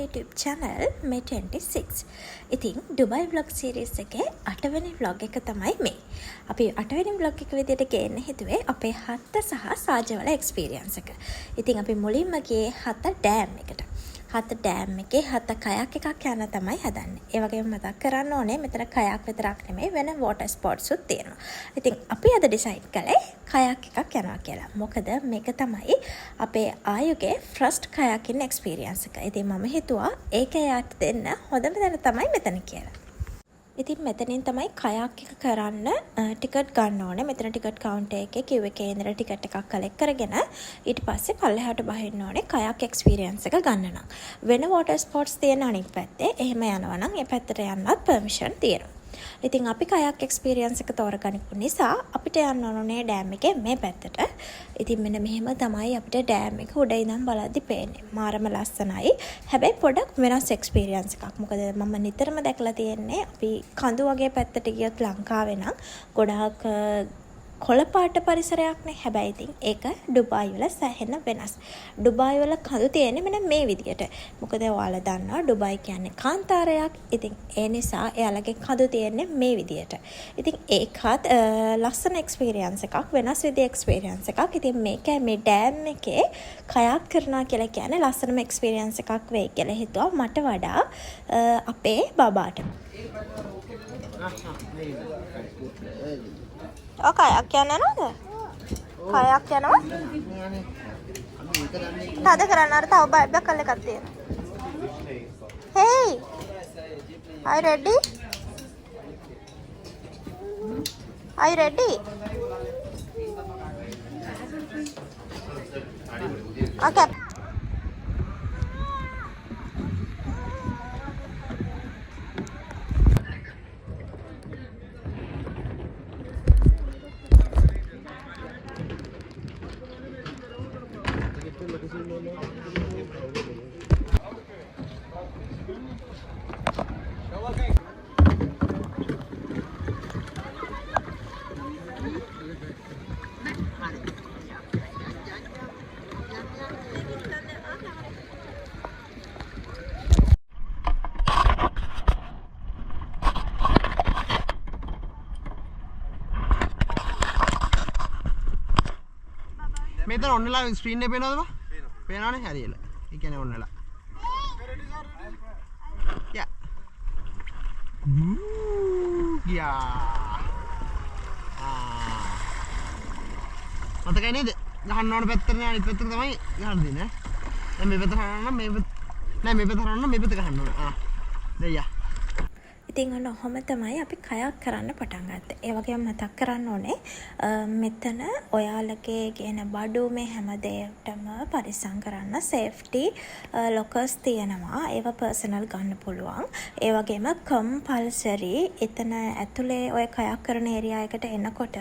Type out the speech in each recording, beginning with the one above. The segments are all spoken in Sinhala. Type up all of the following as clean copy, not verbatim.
YouTube channel මේ 26. ඉතින් Dubai vlog series එකේ 8 වෙනි vlog එක තමයි මේ. අපි 8 වෙනි vlog එක විදිහට ගේන්න හිතුවේ අපේ හත්ත සහ සාජවල experience එක. ඉතින් අපි මුලින්ම ගියේ හත්ත dam එකට. හත්ත dam එකේ හත්ත කයක් එකක් යන තමයි හදන්නේ. ඒ වගේම මතක් කරන්න ඕනේ මෙතන කයක් විතරක් නෙමෙයි වෙන water sports උත් තියෙනවා. ඉතින් අපි අද decide කළේ කයක් එකක් යනවා කියලා. මොකද මේක තමයි අපේ ආයුගේ first kayaking experience එක. ඉතින් මම හිතුවා ඒක යාට දෙන්න හොඳම තැන තමයි මෙතන කියලා. ඉතින් මෙතනින් තමයි කයක් එක කරන්න ටිකට් ගන්න ඕනේ. මෙතන ටිකට් කවුන්ටර් එකේ queue එකේ ඉඳලා ටිකට් එකක් කලෙක්ට් කරගෙන ඊට පස්සේ පල්ලෙහාට බහින්න ඕනේ කයක් එක්ස්පීරියන්ස් එක ගන්න නම්. වෙන වෝටර් ස්පෝර්ට්ස් තියෙන අනිත් පැත්තේ එහෙම යනවා නම් ඒ පැත්තට යන්නත් පර්මිෂන් තියෙනවා. ඉතින් අපි කයක් එක්ස්පීරියන්ස් එක තෝරගනිපු නිසා අපිට යන්න ඕනේ ඩෑම් එකේ මේ පැත්තට. ඉතින් මෙන්න මෙහෙම තමයි අපිට ඩෑම් එක උඩ ඉඳන් බලද්දි පේන්නේ. මාරම ලස්සනයි. හැබැයි පොඩක් වෙනස් එක්ස්පීරියන්ස් එකක්. මොකද මම නිතරම දැකලා තියෙන්නේ අපි කඳු වගේ පැත්තට ගියොත් ලංකාවේ නම් ගොඩාක් කොළ පාට පරිසරයක්නේ. හැබැයි ඉතින් ඒක ඩුබායි වල සැහෙන වෙනස්. ඩුබායි වල කඳු තියෙන්නේ මෙන්න මේ විදියට. මොකද ඔයාලා දන්නවා ඩුබායි කියන්නේ කාන්තාරයක්. ඉතින් ඒ නිසා එයාලගේ කඳු තියෙන්නේ මේ විදියට. ඉතින් ඒකත් ලස්සන එක්ස්පීරියන්ස් එකක්, වෙනස් විදිහේ එක්ස්පීරියන්ස් එකක්. ඉතින් මේක මේ ඩෑම් එකේ කයක් කරනවා කියලා කියන්නේ ලස්සනම එක්ස්පීරියන්ස් එකක් වෙයි කියලා හිතුවා මට වඩා අපේ බබාට. කයක් යනවද? කයක් යනවා? තද කරන්න අර තව බයිබ්ලක් කල් එකක් තියෙනවා. Hey! Are you ready? Are you ready? Okay. මෙතන ඔන්නලා ස්ක්‍රීන් එකේ පේනවද බා? පේනවනේ හරියලා. ඒ කියන්නේ ඔන්නලා. යා. යා. මතකයි නේද? ගහන්න ඕන පැත්තට නේ අනිත් පැත්තට තමයි ගහන්න දෙන්නේ. දැන් මේ පැත්තට හරවන්න මේ පැත්ත නෑ මේ පැත්තට හරවන්න මේ පැත්ත ගහන්න ඕන. දැන් යා. ඉතින් ඔන්න ඔහොම තමයි අපි කයක් කරන්න පටන් ගත්තේ. ඒ වගේම මතක් කරන්න ඕනේ මෙතන ඔයාලගේ කියන බඩු මේ හැම දෙයකටම පරිස්සම් කරන්න සේෆ්ටි ලොකර්ස් තියෙනවා. ඒව පර්සනල් ගන්න පුළුවන්. ඒ වගේම කම්පල්සරි එතන ඇතුලේ ඔය කයක් කරන ඒරියා එකට එනකොට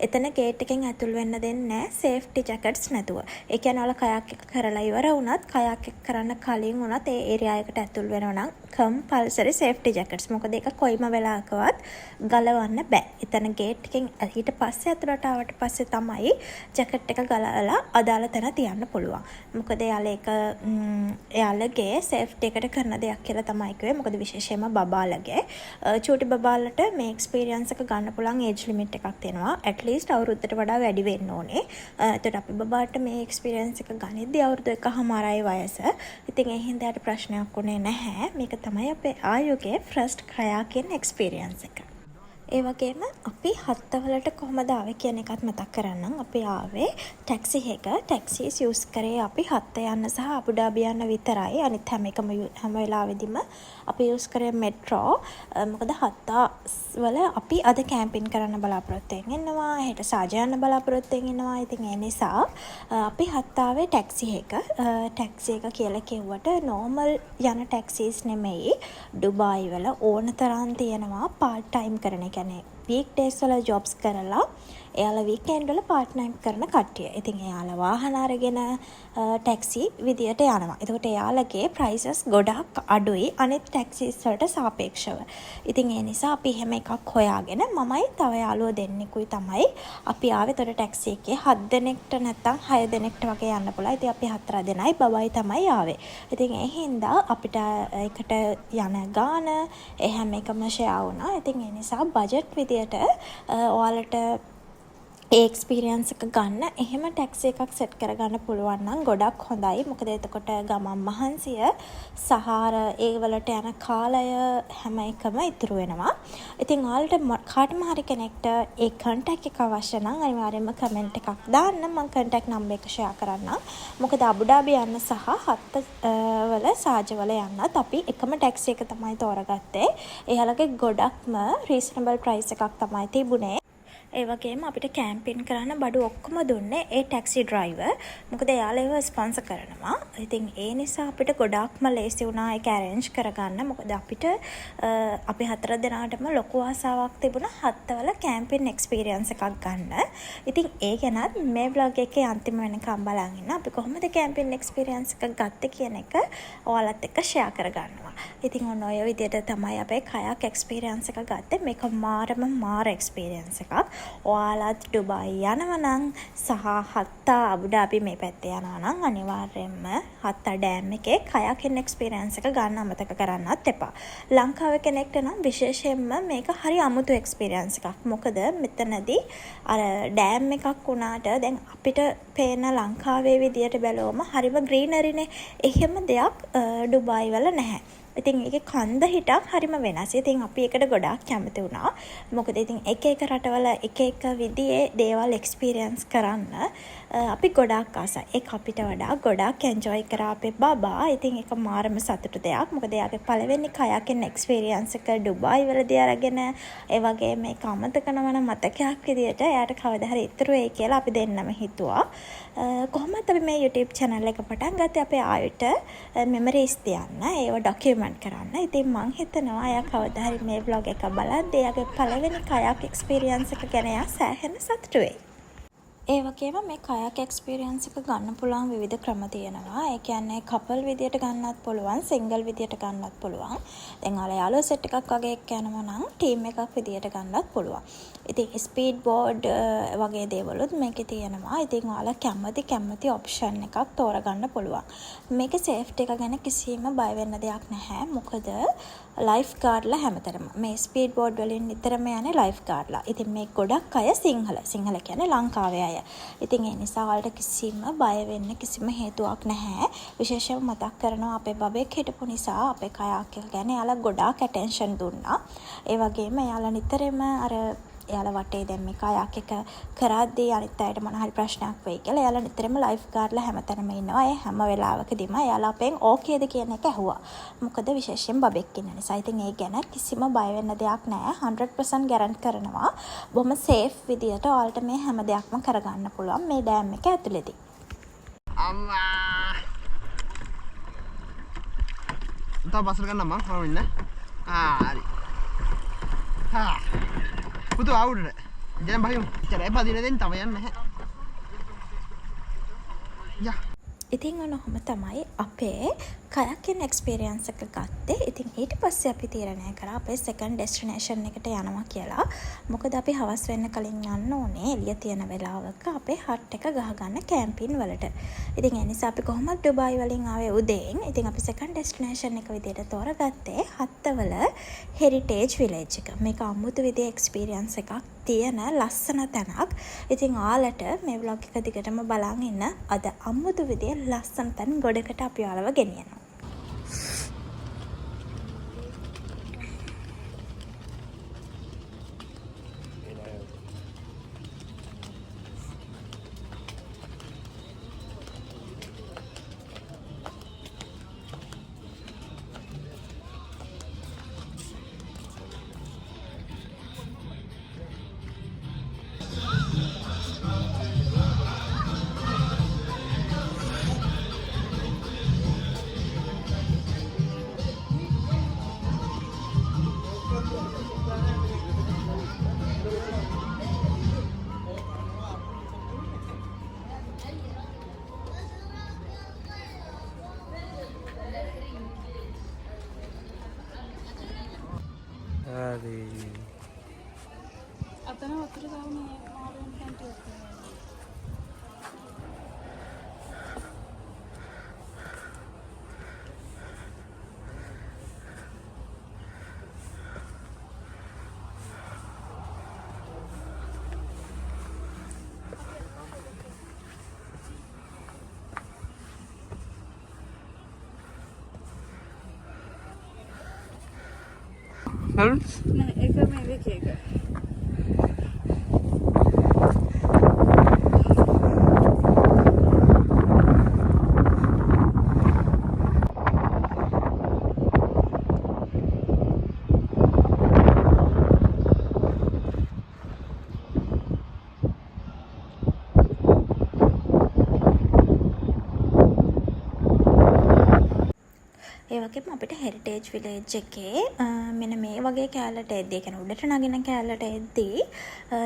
එතන ගේට් එකෙන් ඇතුල් වෙන්න දෙන්නේ නැහැ සේෆ්ටි ජැකට්ස් නැතුව. ඒ කියන්නේ ඔයාලා කයක් කරලා ඉවර වුණත් කයක් කරන්න කලින් වුණත් ඒ ඒරියා එකට ඇතුල් වෙනවා නම් කම්පල්සරි සේෆ්ටි ජැකට්ස්. මොකද ඒක කොයිම වෙලාවකවත් ගලවන්න බෑ. එතන ගේට් එකෙන් ඊට පස්සේ ඇතුළට ආවට පස්සේ තමයි ජැකට් එක ගලවලා අදාළ තැන තියන්න පුළුවන්. මොකද එයාලා ඒක එයාලගේ සේෆ්ටි එකට කරන දෙයක් කියලා තමයි කිව්වේ. මොකද විශේෂයෙන්ම බබාලගේ චූටි බබාලට මේ එක්ස්පීරියන්ස් එක ගන්න පුළුවන් ඒජ් ලිමිට් එකක් තියෙනවා. at least අවුරුද්දට වඩා වැඩි වෙන්න ඕනේ. එතකොට අපි බබාට මේ එක්ස්පීරියන්ස් එක ගනිද්දී අවුරුදු 1.5යි වයස. ඉතින් ඒ හින්දාට ප්‍රශ්නයක් උනේ නැහැ. මේක තමයි අපේ ආයුගේ ෆස්ට් kayaking experience එක. ඒ වගේම අපි හත්තවලට කොහමද ආවේ කියන එකත් මතක් කරන්නම්. අපි ආවේ ටැක්සි එක. ටැක්සිස් යූස් කරේ අපි හත්ත යන්න සහ අබුඩාබි යන්න විතරයි. අනිත් හැම වෙලාවෙදිම අපි යූස් කරේ මෙට්‍රෝ. මොකද හත්තා වල අපි අද කැම්පින් කරන්න බලාපොරොත්තු වෙමින් ඉන්නවා. හෙට සාජ යන්න බලාපොරොත්තු වෙමින් ඉන්නවා. ඉතින් ඒ නිසා අපි හත්තාවේ ටැක්සි එක. ටැක්සි එක කියලා කිව්වට normal යන ටැක්සිස් නෙමෙයි. ඩුබායි වල ඕන තරම් තියෙනවා part time කරන එක. weekdays වල jobs කරලා එයාලා වීකෙන්ඩ් වල පාර්ට්නර් කරන කට්ටිය. ඉතින් එයාලා වාහන අරගෙන ටැක්සි විදියට යනවා. එතකොට එයාලගේ ප්‍රයිසස් ගොඩක් අඩුයි අනිත් ටැක්සිස් වලට සාපේක්ෂව. ඉතින් ඒ නිසා අපි එහෙම එකක් හොයාගෙන මමයි තව යාළුවෝ දෙන්නෙකුයි තමයි අපි ආවේ. එතකොට ටැක්සි එකේ 7 දෙනෙක්ට නැත්නම් 6 දෙනෙක්ට වගේ යන්න පුළුවන්. ඉතින් අපි 4 දෙනයි බබයි තමයි ආවේ. ඉතින් ඒ හින්දා අපිට එකට යන ගාන ඒ හැම එකම ෂෙයා වුණා. ඉතින් ඒ නිසා බජට් විදියට ඔයාලට ඒ එක්ස්පීරියන්ස් එක ගන්න එහෙම ටැක්සි එකක් සෙට් කරගන්න පුළුවන් නම් ගොඩක් හොඳයි. මොකද එතකොට ගමන් මහන්සිය සහ ඒ වලට යන කාලය හැම එකම ඉතුරු වෙනවා. ඉතින් ඔයාලට කාටම හරි කෙනෙක්ට ඒ කන්ටැක්ට් එක අවශ්‍ය නම් අනිවාර්යයෙන්ම කමෙන්ට් එකක් දාන්න. මම කන්ටැක්ට් නම්බර් එක ෂෙයා කරන්නම්. මොකද අබුඩාබි යන්න සහ හත්ත වල සාජ වල යන්නත් අපි එකම ටැක්සි එක තමයි තෝරගත්තේ. එයාලගේ ගොඩක්ම රීසනබල් ප්‍රයිස් එකක් තමයි තිබුණේ. ඒ වගේම අපිට කැම්පින් කරන්න බඩු ඔක්කොම දුන්නේ ඒ ටැක්සි ඩ්‍රයිවර්. මොකද එයාලා ඒව ස්පොන්සර් කරනවා. ඉතින් ඒ නිසා අපිට ගොඩාක්ම ලේසි වුණා ඒක arrange කරගන්න. මොකද අපිට අපි 4 දෙනාටම ලොකු ආසාවක් තිබුණා හත්තවල කැම්පින් එක්ස්පීරියන්ස් එකක් ගන්න. ඉතින් ඒ ගැනත් මේ vlog එකේ අන්තිම වෙනකම් බලන් ඉන්න. අපි කොහොමද කැම්පින් එක්ස්පීරියන්ස් එක ගත්තේ කියන එක ඔයාලත් එක්ක ෂෙයා කරගන්නවා. ඉතින් ඔන්න ඔය විදිහට තමයි අපේ කයක් එක්ස්පීරියන්ස් එක ගත්තේ. මේක මාර එක්ස්පීරියන්ස් එකක්. ඔයාලත් ඩුබායි යනවා නම් සහ හත්තා අබුඩාබි මේ පැත්තේ යනවා නම් අනිවාර්යයෙන්ම හත්තා ඩෑම් එකේ කයාකින් එක්ස්පීරියන්ස් එක ගන්න අමතක කරන්නත් එපා. ලංකාවේ කෙනෙක්ට නම් විශේෂයෙන්ම මේක හරි අමුතු එක්ස්පීරියන්ස් එකක්. මොකද මෙතනදී අර ඩෑම් එකක් වුණාට දැන් අපිට පේන ලංකාවේ විදියට බැලුවම හරිම ග්‍රීනරිනේ. එහෙම දෙයක් ඩුබායි වල නැහැ. ඉතින් ඒකේ කන්ද හිටක් හරිම වෙනස්. ඉතින් අපි ඒකට ගොඩාක් කැමති වුණා. මොකද ඉතින් එක රටවල එක විදිහේ දේවල් එක්ස්පීරියන්ස් කරන්න අපි ගොඩාක් ආසයි. ඒක අපිට වඩා ගොඩාක් එන්ජොයි කරා අපේ බබා. ඉතින් ඒක මාරම සතුටු දෙයක්. මොකද එයාගේ පළවෙනි කයාකින් එක්ස්පීරියන්ස් එක ඩුබායි වලදී අරගෙන ඒ වගේ මේක අමතක නොවන මතකයක් විදියට එයාට කවදා හරි ඉතුරු වෙයි කියලා අපි දෙන්නම හිතුවා. කොහොමද අපි මේ YouTube channel එක පටන් ගත්තේ අපේ ආයෙට මෙමරිස් තියන්න ඒව ඩොකියුමන්ට් කරන්න. ඉතින් මං හිතනවා එයා කවදා හරි මේ vlog එක බලද්දී එයාගේ පළවෙනි කයාක් එක්ස්පීරියන්ස් එක ගැන එයා සෑහෙන සතුටු වෙයි. ඒ වගේම මේ කයාක් එක්ස්පීරියන්ස් එක ගන්න පුළුවන් විවිධ ක්‍රම තියෙනවා. ඒ කියන්නේ කපල් විදියට ගන්නත් පුළුවන්, සිංගල් විදියට ගන්නත් පුළුවන්. දැන් ඔයාලා යාළුවෝ සෙට් එකක් වගේ එක්ක යනවා නම් ටීම් එකක් විදියට ගන්නත් පුළුවන්. ඉතින් ස්පීඩ් බෝඩ් වගේ දේවලුත් මේකේ තියෙනවා. ඉතින් ඔයාලා කැමති ඔප්ෂන් එකක් තෝරගන්න පුළුවන්. මේකේ සේෆ්ටි එක ගැන කිසිම බය වෙන්න දෙයක් නැහැ. මොකද ලයිෆ් ගාඩ්ලා හැමතැනම මේ ස්පීඩ් බෝඩ් වලින් නිතරම යන්නේ ලයිෆ් ගාඩ්ලා. ඉතින් මේ ගොඩක් අය සිංහල කියන්නේ ලංකාවේ අය. ඉතින් ඒ නිසා ඔයාලට කිසිම බය වෙන්න කිසිම හේතුවක් නැහැ. විශේෂයෙන්ම මතක් කරනවා අපේ බබෙක් හිටපු නිසා අපේ කයාක් එක ගැන එයාලා ගොඩාක් ඇටෙන්ෂන් දුන්නා. ඒ වගේම එයාලා නිතරම අර එයාලා වටේ දැන් මේ කයාක් එක කරද්දී අනිත් අයට මොන හරි ප්‍රශ්නයක් වෙයි කියලා එයාලා නිතරම ලයිෆ් ගාඩ්ලා හැමතැනම ඉන්නවා. ඒ හැම වෙලාවකදීම එයාලා අපෙන් ඕකේද කියන එක ඇහුවා. මොකද විශේෂයෙන් බබෙක් ඉන්න නිසා. ඉතින් ඒ ගැන කිසිම බය වෙන්න දෙයක් නැහැ. 100% ගැරන්ට් කරනවා. බොහොම සේෆ් විදියට ඔයාලට මේ හැම දෙයක්ම කරගන්න පුළුවන් මේ ඩෑම් එක ඇතුළේදී. අම්මා තව බස් ගන්න මම හරින්න. හරි. පුතු ආවුඩට. දැන් බහිමු. ඉතරයි බදින දෙන්න තව යන්නේ නැහැ. යා. ඉතින් ඔනොහම තමයි අපේ කයාකින් එක්ස්පීරියන්ස් එක ගත්තේ. ඉතින් ඊට පස්සේ අපි තීරණය කරා අපේ සෙකන්ඩ් ඩෙස්ටිනේෂන් එකට යනවා කියලා. මොකද අපි හවස් වෙන්න කලින් යන්න ඕනේ එළිය තියෙන වෙලාවක අපේ හට් එක ගහගන්න කැම්පින් වලට. ඉතින් ඒ නිසා අපි කොහොමද ඩුබායි වලින් ආවේ උදේන්. ඉතින් අපි සෙකන්ඩ් ඩෙස්ටිනේෂන් එක විදියට තෝරගත්තේ හත්තවල හෙරිටේජ් විලේජ් එක. මේක අමුතු විදිහේ එක්ස්පීරියන්ස් එකක් තියෙන ලස්සන තැනක්. ඉතින් ඔයාලට මේ vlog එක දිගටම බලන් ඉන්න. අද අමුතු විදිහේ ලස්සන තැන් ගොඩකට අපි ඔයාලව ගෙනියනවා. ඒක මේ විකේක. ඒ වගේම අපිට හෙරිටේජ් විලේජ් එකේ මෙන්න මේ වගේ කෑල්ලට එද්දී, ඒ කියන්නේ උඩට නගින කෑල්ලට එද්දී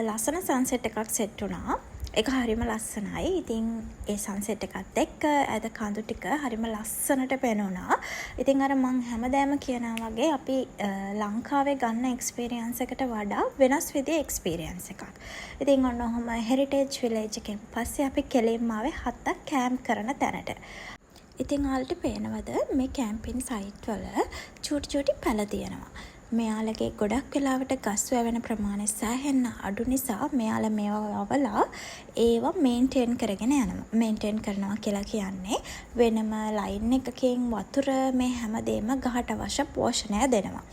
ලස්සන සන්සෙට් එකක් සෙට් වුණා. ඒක හරිම ලස්සනයි. ඉතින් ඒ සන්සෙට් එකත් එක්ක ඇද කඳු ටික හරිම ලස්සනට පෙනුණා. ඉතින් අර මං හැමදාම කියනවා වගේ අපි ලංකාවේ ගන්න එක්ස්පීරියන්ස් එකට වඩා වෙනස් විදිහේ එක්ස්පීරියන්ස් එකක්. ඉතින් ඔන්න ඔහොම හෙරිටේජ් විලේජ් එකෙන් පස්සේ අපි කෙලින්ම ආවේ හත්තක් කැම්ප් කරන තැනට. ඉතින් ඔයාලට පේනවද මේ කැම්පින් සයිට් වල චූටි පැල තියෙනවා. මෙයාලගේ ගොඩක් වෙලාවට ගස් වැවෙන ප්‍රමාණය සෑහෙන්න අඩු නිසා මෙයාලා මේවා වවලා ඒවා මේන්ටේන් කරගෙන යනවා. මේන්ටේන් කරනවා කියලා කියන්නේ වෙනම ලයින් එකකින් වතුර මේ හැමදේම ගහට අවශ්‍ය පෝෂණය දෙනවා.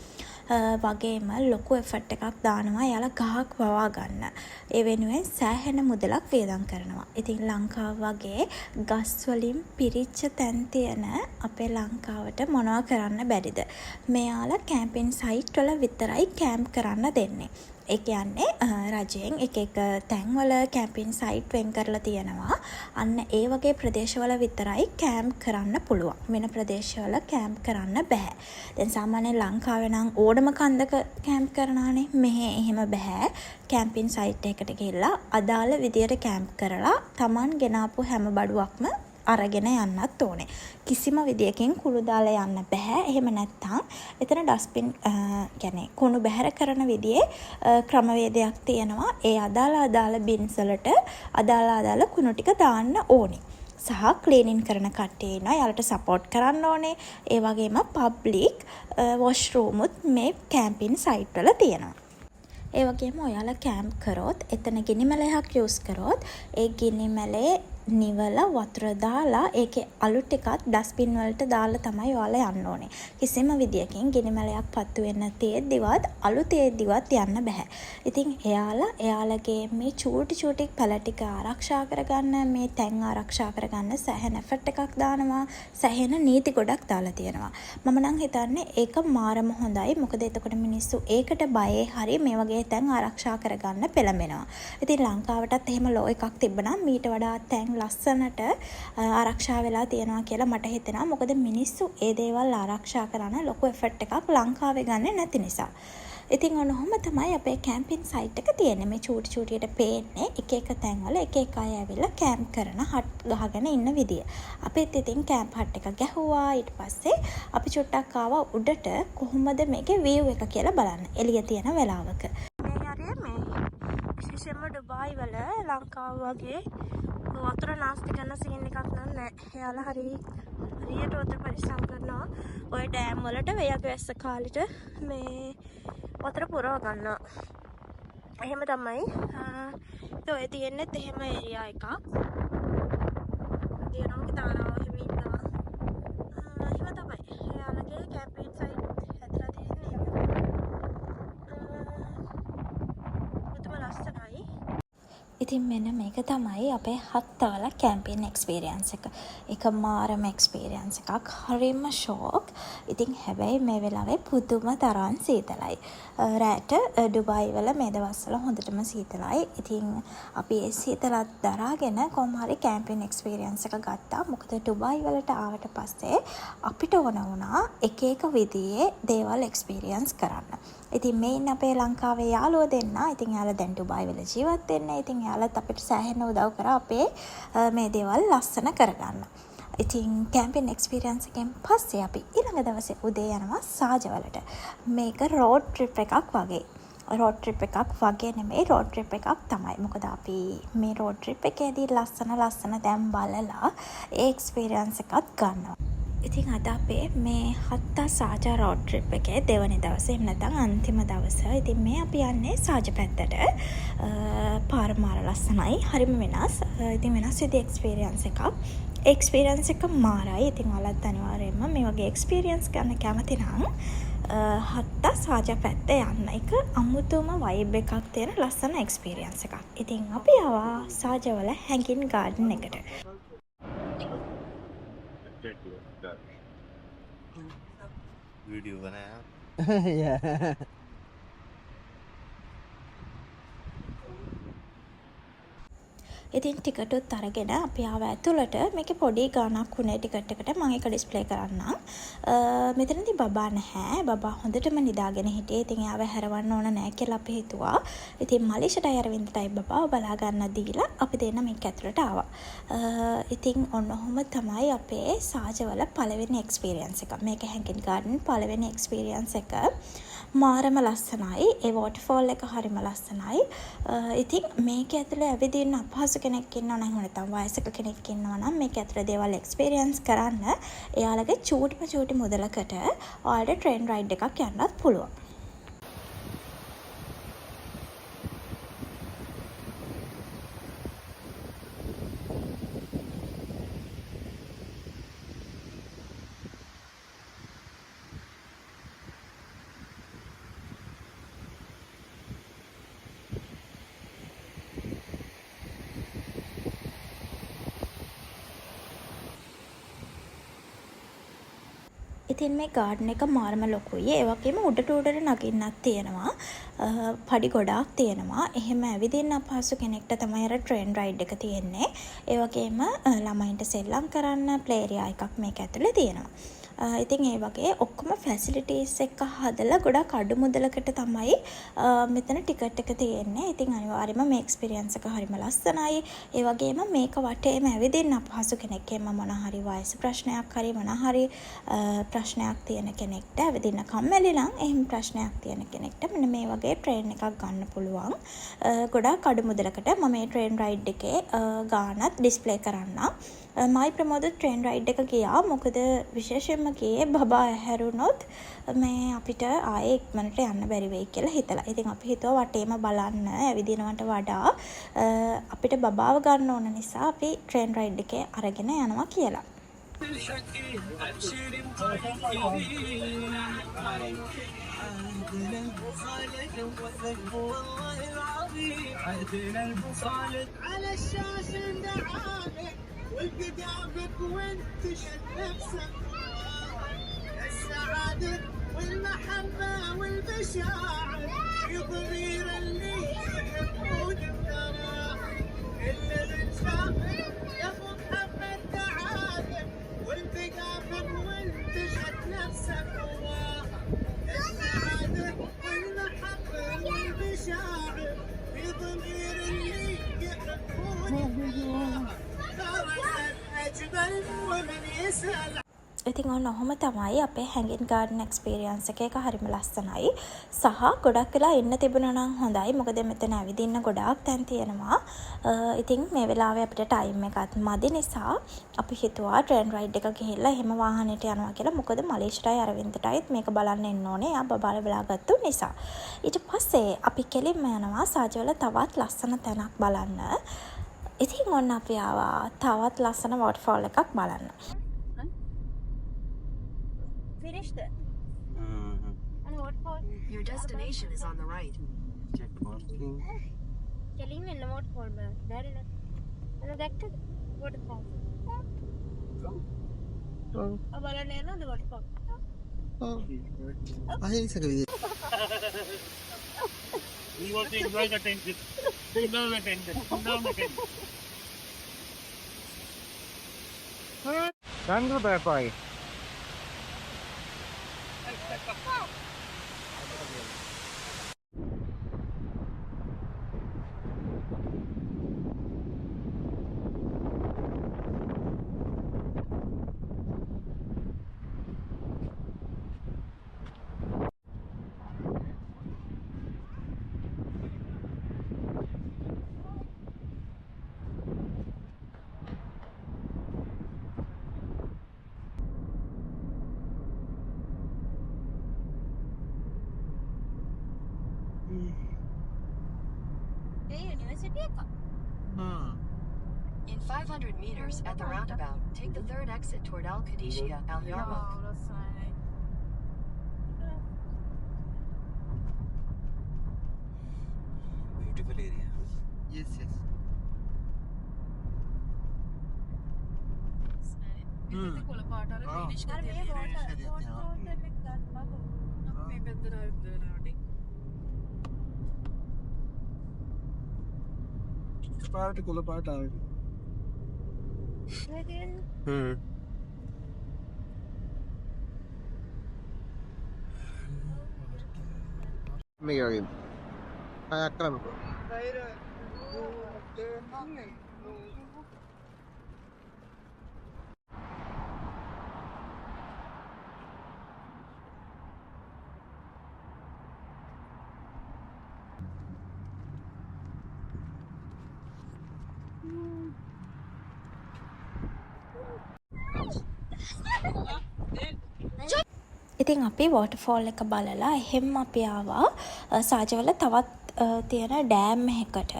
වගේම ලොකු එෆර්ට් එකක් දානවා යාලා ගහක් වවා ගන්න. ඒ වෙනුවෙන් සෑහෙන මුදලක් වියදම් කරනවා. ඉතින් ලංකාව වගේ ගස් වලින් පිරිච්ච තැන් තියෙන අපේ ලංකාවට මොනවා කරන්න බැරිද? මෙයාලා කැම්පින් සයිට් වල විතරයි කැම්ප් කරන්න දෙන්නේ. ඒ කියන්නේ රජයෙන් එක තැන්වල කැම්පින් සයිට් වෙන් කරලා තියෙනවා. අන්න ඒ වගේ ප්‍රදේශවල විතරයි කැම්ප් කරන්න පුළුවන්. වෙන ප්‍රදේශවල කැම්ප් කරන්න බෑ. දැන් සාමාන්‍යයෙන් ලංකාවේ නම් ඕනම කන්දක කැම්ප් කරනවානේ. මෙහෙ එහෙම බෑ. කැම්පින් සයිට් එකකට ගිහිල්ලා අදාළ විදියට කැම්ප් කරලා Taman ගෙනාපු හැම බඩුවක්ම අරගෙන යන්නත් ඕනේ. කිසිම විදියකින් කුළු දාලා යන්න බෑ. එහෙම නැත්නම් එතන ඩස්බින් කියන්නේ කුණු බැහැර කරන විදිහේ ක්‍රමවේදයක් තියෙනවා. ඒ අදාළ බින්ස් වලට අදාළ කුණු ටික දාන්න ඕනේ. සහ ක්ලීනින් කරන කට්ටිය ඉන්නවා. යාලට සපෝට් කරන්න ඕනේ. ඒ වගේම පබ්ලික් වොෂ්රූමුත් මේ කැම්පින් සයිට් වල තියෙනවා. ඒ වගේම ඔයාලා කැම්ප් කරොත් එතන ගිනිමැලයක් යූස් කරොත් ඒ ගිනිමැලේ නිවලා වතුර දාලා ඒකේ අලු ටිකක් ඩස්බින් වලට දාලා තමයි ඔයාලා යන්න ඕනේ. කිසිම විදියකින් ගිනිමැලයක් පත්තු වෙන්න තියෙද්දිවත් අලු තියෙද්දිවත් යන්න බෑ. ඉතින් එයාලගේ මේ චූටි පැල ටික ආරක්ෂා කරගන්න, මේ තැන් ආරක්ෂා කරගන්න සෑහෙන එෆර්ට් එකක් දානවා. සෑහෙන නීති ගොඩක් දාලා තියෙනවා. මම නම් හිතන්නේ ඒක මාරම හොඳයි. මොකද එතකොට මිනිස්සු ඒකට බයේ හරි මේ වගේ තැන් ආරක්ෂා කරගන්න පෙළඹෙනවා. ඉතින් ලංකාවටත් එහෙම ලෝ එකක් තිබ්බනම් මීට වඩා තැන් ලස්සනට ආරක්ෂා වෙලා තියෙනවා කියලා මට හිතෙනවා. මොකද මිනිස්සු ඒ දේවල් ආරක්ෂා කරන ලොකු එෆර්ට් එකක් ලංකාවේ ගන්නේ නැති නිසා. ඉතින් ඔන්නෝම තමයි අපේ කැම්පින් සයිට් එක තියෙන්නේ. මේ චූටියට පේන්නේ එක තැන්වල එක අය ඇවිල්ලා කැම්ප් කරන හට් ගහගෙන ඉන්න විදිය. අපිත් ඉතින් කැම්ප් හට් එක ගැහුවා. ඊට පස්සේ අපි චුට්ටක් ආවා උඩට කොහොමද මේකේ view එක කියලා බලන්න. එළිය තියෙන වෙලාවක. මේ හරිය මේ විශේෂයෙන්ම ඩුබායි වල ලංකාව වගේ වතුර නාස්ති කරන සීන් එකක් නෑ. එයාලා හරියට වතුර පරිස්සම් කරනවා. ඔය ඩෑම් වලට වෙයක වැස්ස කාලෙට මේ වතුර පුරව ගන්නවා. එහෙම තමයි. ඔය තියෙන්නේත් එහෙම ඒරියා එකක්. තියෙනවා තාරාව එහෙම ඉන්නවා. එහෙම තමයි. එයාලගේ කැම්පින් සයිට් හැදලා තියෙන්නේ. මුතුම ලස්සනයි. ඉතින් මෙන්න මේක තමයි අපේ හත්තාල කැම්පින් එක්ස්පීරියන්ස් එක. ඒක මාරම එක්ස්පීරියන්ස් එකක්. හරිම ෂෝක්. ඉතින් හැබැයි මේ වෙලාවේ පුදුම තරම් සීතලයි. රැට ඩුබායි වල මේ දවස්වල හොඳටම සීතලයි. ඉතින් අපි ඒ සීතලත් දරාගෙන කොහොම හරි කැම්පින් එක්ස්පීරියන්ස් එක ගත්තා. මොකද ඩුබායි වලට ආවට පස්සේ අපිට ඕන වුණා එක විදිහේ දේවල් එක්ස්පීරියන්ස් කරන්න. ඉතින් මේ ඉන්න අපේ ලංකාවේ යාළුවෝ දෙන්න. ඉතින් යාළුවා දැන් ඩුබායි වල ජීවත් වෙන්නේ. ඉතින් යාළුවත් අපිට සෑහෙන උදව් කරා අපේ මේ දේවල් ලස්සන කරගන්න. ඉතින් කැම්පින් එක්ස්පීරියන්ස් එකෙන් පස්සේ අපි ඊළඟ දවසේ උදේ යනවා සාජවලට. මේක රෝඩ් ට්‍රිප් එකක් වගේ. රෝඩ් ට්‍රිප් එකක් වගේ නෙමෙයි රෝඩ් ට්‍රිප් එකක් තමයි. මොකද අපි මේ රෝඩ් ට්‍රිප් එකේදී ලස්සන තැන් බලලා ඒ එක්ස්පීරියන්ස් එකත් ගන්නවා. ඉතින් අද අපේ මේ හත්තා සාජා රෝඩ් ට්‍රිප් එකේ දෙවනි දවසේ එහෙම නැත්නම් අන්තිම දවස. ඉතින් මේ අපි යන්නේ සාජ පැත්තට. පාර මාර ලස්සනයි. හරිම වෙනස්. ඉතින් වෙනස් විදිහේ එක්ස්පීරියන්ස් එකක්. එක්ස්පීරියන්ස් එක මාරයි. ඉතින් ඔයාලත් අනිවාර්යයෙන්ම මේ වගේ එක්ස්පීරියන්ස් ගන්න කැමති නම් හත්තා සාජා පැත්ත යන්න. එක අමුතුම වයිබ් එකක් තියෙන ලස්සන එක්ස්පීරියන්ස් එකක්. ඉතින් අපි ආවා සාජවල හැඟින් ගාඩන් එකට. वीडियो बनाया Yeah. ඉතින් ටිකටුත් අරගෙන අපි ආව ඇතුළට. මේකේ පොඩි ගාණක් වුණේ ටිකට් එකට. මම ඒක ඩිස්ප්ලේ කරන්නම්. මෙතනදී බබා නැහැ. බබා හොඳටම නිදාගෙන හිටියේ. ඉතින් එයාව හැරවන්න ඕන නැහැ කියලා අපි හිතුවා. ඉතින් මලීෂටයි අරවින්දටයි බබාව බලා ගන්න දීලා අපි දෙන්න මේක ඇතුළට ආවා. ඉතින් ඔන්නෝම තමයි අපේ සාජවල පළවෙනි එක්ස්පීරියන්ස් එක. මේක හැංගින් ගාඩන් පළවෙනි එක්ස්පීරියන්ස් එක. මාරම ලස්සනයි. ඒ වෝටර්ෆෝල් එක හරිම ලස්සනයි. ඉතින් මේක ඇතුලේ ඇවිදින්න අපහසු කෙනෙක් ඉන්නවා නම් නැත්නම් වයසක කෙනෙක් ඉන්නවා නම් මේක ඇතුලේ දේවල් එක්ස්පීරියන්ස් කරන්න එයාලගේ චූටි මුදලකට ඔයාලට ට්‍රේන් රයිඩ් එකක් යන්නත් පුළුවන්. ඉතින් මේ ගාඩන් එක මාරම ලොකුයි. ඒ වගේම උඩට නගින්නත් තියෙනවා. පඩි ගොඩාක් තියෙනවා. එහෙම ඇවිදින්න අපහසු කෙනෙක්ට තමයි අර ට්‍රේන් රයිඩ් එක තියෙන්නේ. ඒ වගේම ළමයින්ට සෙල්ලම් කරන්න ප්ලේ ඒරියා එකක් මේක ඇතුලේ තියෙනවා. ඉතින් ඒ වගේ ඔක්කොම ෆැසිලිටීස් එක හදලා ගොඩක් අඩු මුදලකට තමයි මෙතන ටිකට් එක තියෙන්නේ. ඉතින් අනිවාර්යයෙන්ම මේ එක්ස්පීරියන්ස් එක හරිම ලස්සනයි. ඒ වගේම මේක වටේම ඇවිදින්න අපහසු කෙනෙක් එම මොන හරි වයස ප්‍රශ්නයක් හරි මොන හරි ප්‍රශ්නයක් තියෙන කෙනෙක්ට ඇවිදින්න කම්මැලි නම් එහෙම ප්‍රශ්නයක් තියෙන කෙනෙක්ට මෙන්න මේ වගේ ට්‍රේන් එකක් ගන්න පුළුවන්. ගොඩාක් අඩු මුදලකට මම මේ ට්‍රේන් රයිඩ් එකේ ගානත් ඩිස්ප්ලේ කරන්නම්. මයි ප්‍රමෝද ට්‍රේන් රයිඩ් එක ගියා. මොකද විශේෂයෙන්ම ගියේ බබා ඇහැරුණොත් මේ අපිට ආයේ ඉක්මනට යන්න බැරි වෙයි කියලා හිතලා. ඉතින් අපි හිතුවා වටේම බලන්න ඇවිදිනවට වඩා අපිට බබාව ගන්න ඕන නිසා අපි ට්‍රේන් රයිඩ් එකේ අරගෙන යනවා කියලා. والقدامك وانت شد نفسك السعادة والمحبة والمشاعر يضمير اللي يحبون الثراء إلا من شاف يا ابو محمد تعالى وانت قافل وانت شد نفسك وراها السعادة والمحبة والمشاعر يضمير اللي يحبون الثراء ඉතින් ඔහොම තමයි අපේ හැංගින් ගාඩන් එක්ස්පීරියන්ස් එක. ඒක හරිම ලස්සනයි. සහ ගොඩක් වෙලා ඉන්න තිබුණා නම් හොඳයි. මොකද මෙතන ඇවිදින්න ගොඩාක් තැන් තියෙනවා. ඉතින් මේ වෙලාවේ අපිට ටයිම් එකත් මදි නිසා අපි හිතුවා ට්‍රේන් රයිඩ් එක ගිහිල්ලා එහෙම වාහනේට යනවා කියලා. මොකද මලීෂ්ටයි අරවින්දටයිත් මේක බලන්න එන්න ඕනේ. එයා බබාලා බලාගත්තු නිසා. ඊට පස්සේ අපි කෙලින්ම යනවා සාජවල තවත් ලස්සන තැනක් බලන්න. ඉතින් ඔන්න අපි ආවා තවත් ලස්සන වෝටර්ෆෝල් එකක් බලන්න. Finished it. And what for? Your destination is on the right. check parking. Kelim in what for? There is a that what for? Abala nena the what for? අහිංසක විදියට We want to enjoy the attention. We love attention. We love attention. ගන්න බෑපයි. In 500 meters at the roundabout, take the third exit toward Al Qadisiyah Al Yarmouk. Beautiful area. Yes. පාට කොළ පාට ආවේ. මේක වගේ. අයක් කරන්නකෝ. ඉතින් අපි වෝටර්ෆෝල් එක බලලා එහෙම අපි ආවා සාජවල තවත් තියෙන ඩෑම් එකකට.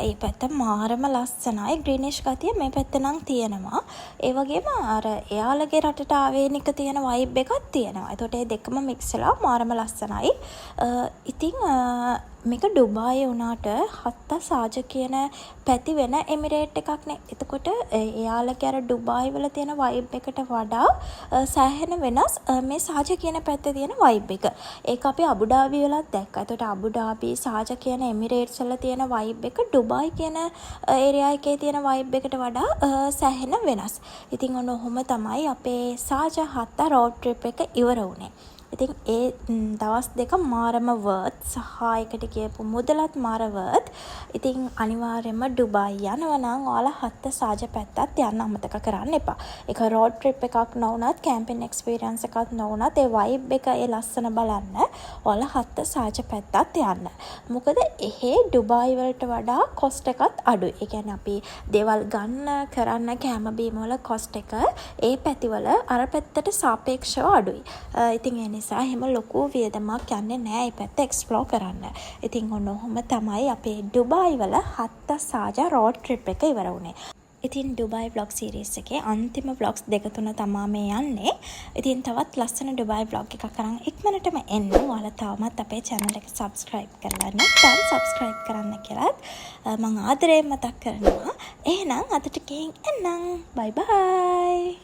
ඒ පැත්ත මාරම ලස්සනයි. ග්‍රීනිෂ් ගතිය මේ පැත්ත නම් තියෙනවා. ඒ වගේම අර එයාලගේ රටට ආවේනික තියෙන වයිබ් එකක් තියෙනවා. ඒතකොට මේ දෙකම මික්ස් වෙලා මාරම ලස්සනයි. ඉතින් මේක ඩුබායි වුණාට හත්ත සාජ කියන පැති වෙන එමිරේට් එකක් නේ. එතකොට එයාලගේ අර ඩුබායි වල තියෙන වයිබ් එකට වඩා සෑහෙන වෙනස් මේ සාජ කියන පැත්තේ තියෙන වයිබ් එක. ඒක අපි අබුඩාබි වලත් දැක්කා. එතකොට අබුඩාබි සාජ කියන එමිරේට්ස් වල තියෙන වයිබ් එක ඩුබායි කියන ඒරියා එකේ තියෙන වයිබ් එකට වඩා සෑහෙන වෙනස්. ඉතින් ඔන්න ඔහොම තමයි අපේ සාජ හත්ත රෝඩ් ට්‍රිප් එක ඉවර වුණේ. ඉතින් ඒ දවස් දෙක මාරම වර්ත් සහ එකට කියපු මුදලත් මාර වර්ත්. ඉතින් අනිවාර්යයෙන්ම ඩුබායි යනවා නම් ඔයාලා හත්ත සාජ පැත්තත් යන්න අමතක කරන්න එපා. ඒක රෝඩ් ට්‍රිප් එකක් නොවුනත් කැම්පින් එක්ස්පීරියන්ස් එකක් නොවුනත් ඒ වයිබ් එක ඒ ලස්සන බලන්න ඔයාලා හත්ත සාජ පැත්තත් යන්න. මොකද එහෙ ඩුබායි වලට වඩා කොස්ට් එකත් අඩුයි. ඒ කියන්නේ අපි දේවල් ගන්න කරන්න කැම බීම වල කොස්ට් එක ඒ පැතිවල අර පැත්තට සාපේක්ෂව අඩුයි. ඉතින් නිසා එහෙම ලොකු වියදමක් යන්නේ නැහැ මේ පැත්ත එක්ස්ප්ලෝර් කරන්න. ඉතින් ඔන්න ඔහොම තමයි අපේ ඩුබායි වල හත්ත සාජා රෝඩ් ට්‍රිප් එක ඉවර වුණේ. ඉතින් ඩුබායි vlog series එකේ අන්තිම vlogs දෙක තුන තමයි මේ යන්නේ. ඉතින් තවත් ලස්සන ඩුබායි vlog එකක් අරන් ඉක්මනටම එන්න. ඔයාලා තවමත් අපේ channel එක subscribe කරලා නැත්නම් subscribe කරන්න කියලාත් මම ආදරයෙන් මතක් කරනවා. එහෙනම් අදට ගෙන් එන්නම්. bye bye.